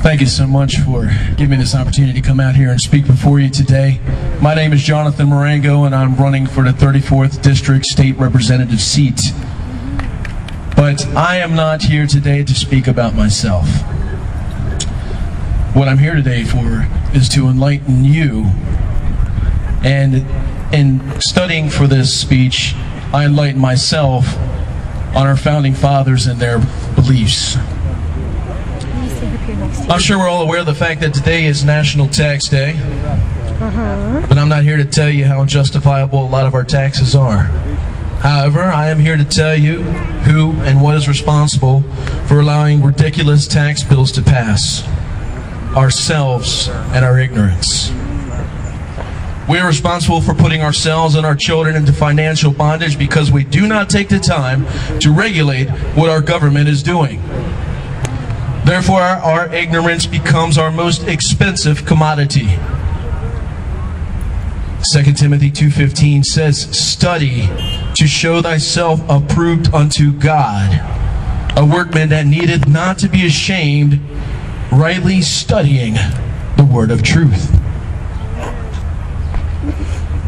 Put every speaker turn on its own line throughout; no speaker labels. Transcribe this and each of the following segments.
Thank you so much for giving me this opportunity to come out here and speak before you today. My name is Jonathan Marengo, and I'm running for the 34th District State Representative seat. But I am not here today to speak about myself. What I'm here today for is to enlighten you. And in studying for this speech, I enlighten myself on our founding fathers and their beliefs. I'm sure we're all aware of the fact that today is National Tax Day, but I'm not here to tell you how unjustifiable a lot of our taxes are. However, I am here to tell you who and what is responsible for allowing ridiculous tax bills to pass: ourselves and our ignorance. We are responsible for putting ourselves and our children into financial bondage because we do not take the time to regulate what our government is doing. Therefore, our ignorance becomes our most expensive commodity. 2 Timothy 2:15 says, "Study to show thyself approved unto God, a workman that needeth not to be ashamed, rightly studying the word of truth."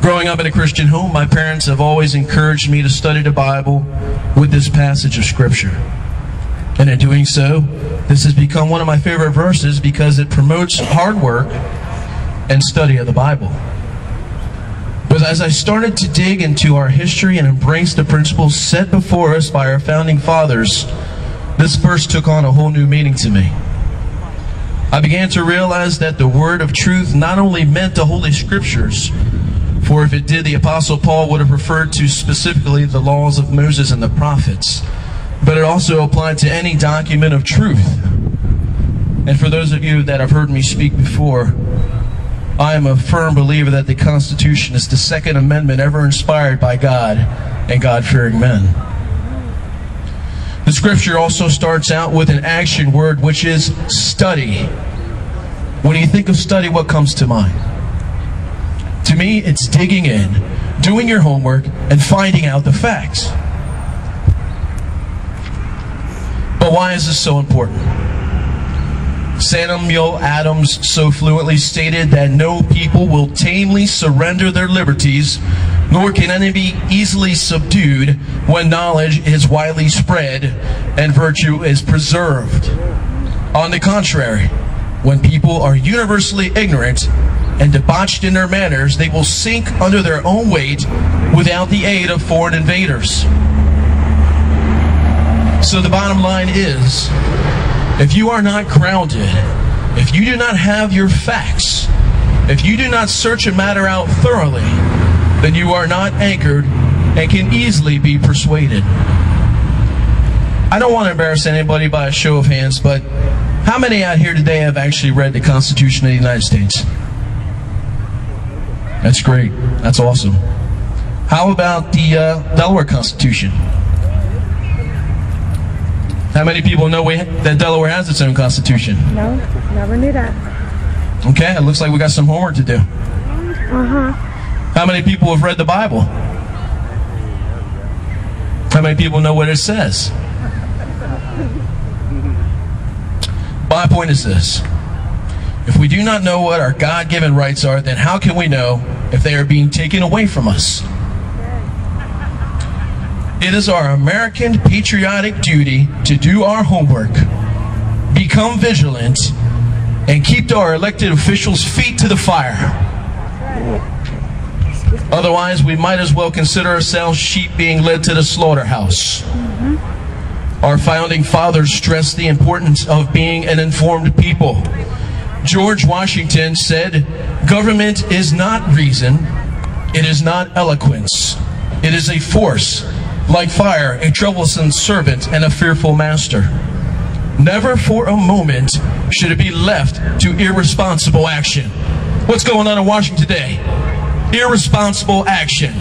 Growing up in a Christian home, my parents have always encouraged me to study the Bible with this passage of Scripture. And in doing so, this has become one of my favorite verses because it promotes hard work and study of the Bible. But as I started to dig into our history and embrace the principles set before us by our founding fathers, this verse took on a whole new meaning to me. I began to realize that the word of truth not only meant the Holy Scriptures, for if it did, the Apostle Paul would have referred to specifically the laws of Moses and the prophets, but it also applied to any document of truth. And for those of you that have heard me speak before, I am a firm believer that the Constitution is the second amendment ever inspired by God and God-fearing men. The Scripture also starts out with an action word, which is study. When you think of study, what comes to mind? To me, it's digging in, doing your homework, and finding out the facts. But why is this so important? Samuel Adams so fluently stated that no people will tamely surrender their liberties, nor can any be easily subdued when knowledge is widely spread and virtue is preserved. On the contrary, when people are universally ignorant and debauched in their manners, they will sink under their own weight without the aid of foreign invaders. So the bottom line is, if you are not grounded, if you do not have your facts, if you do not search a matter out thoroughly, then you are not anchored and can easily be persuaded. I don't want to embarrass anybody by a show of hands, but how many out here today have actually read the Constitution of the United States? That's great. That's awesome. How about the Delaware Constitution? How many people know that Delaware has its own constitution?
No, never knew that.
Okay, it looks like we got some homework to do. How many people have read the Bible? How many people know what it says? My point is this: if we do not know what our God-given rights are, then how can we know if they are being taken away from us? It is our American patriotic duty to do our homework, become vigilant, and keep our elected officials' feet to the fire. Otherwise, we might as well consider ourselves sheep being led to the slaughterhouse. Our founding fathers stressed the importance of being an informed people. George Washington said, "Government is not reason, it is not eloquence. It is a force, like fire, a troublesome servant and a fearful master. Never for a moment should it be left to irresponsible action." What's going on in Washington today? Irresponsible action.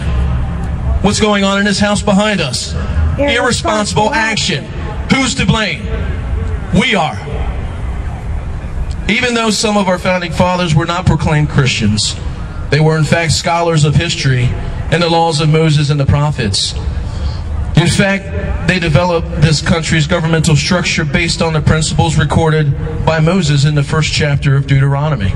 What's going on in this house behind us? Irresponsible action. Who's to blame? We are. Even though some of our founding fathers were not proclaimed Christians, they were in fact scholars of history and the laws of Moses and the prophets. In fact, they developed this country's governmental structure based on the principles recorded by Moses in the first chapter of Deuteronomy.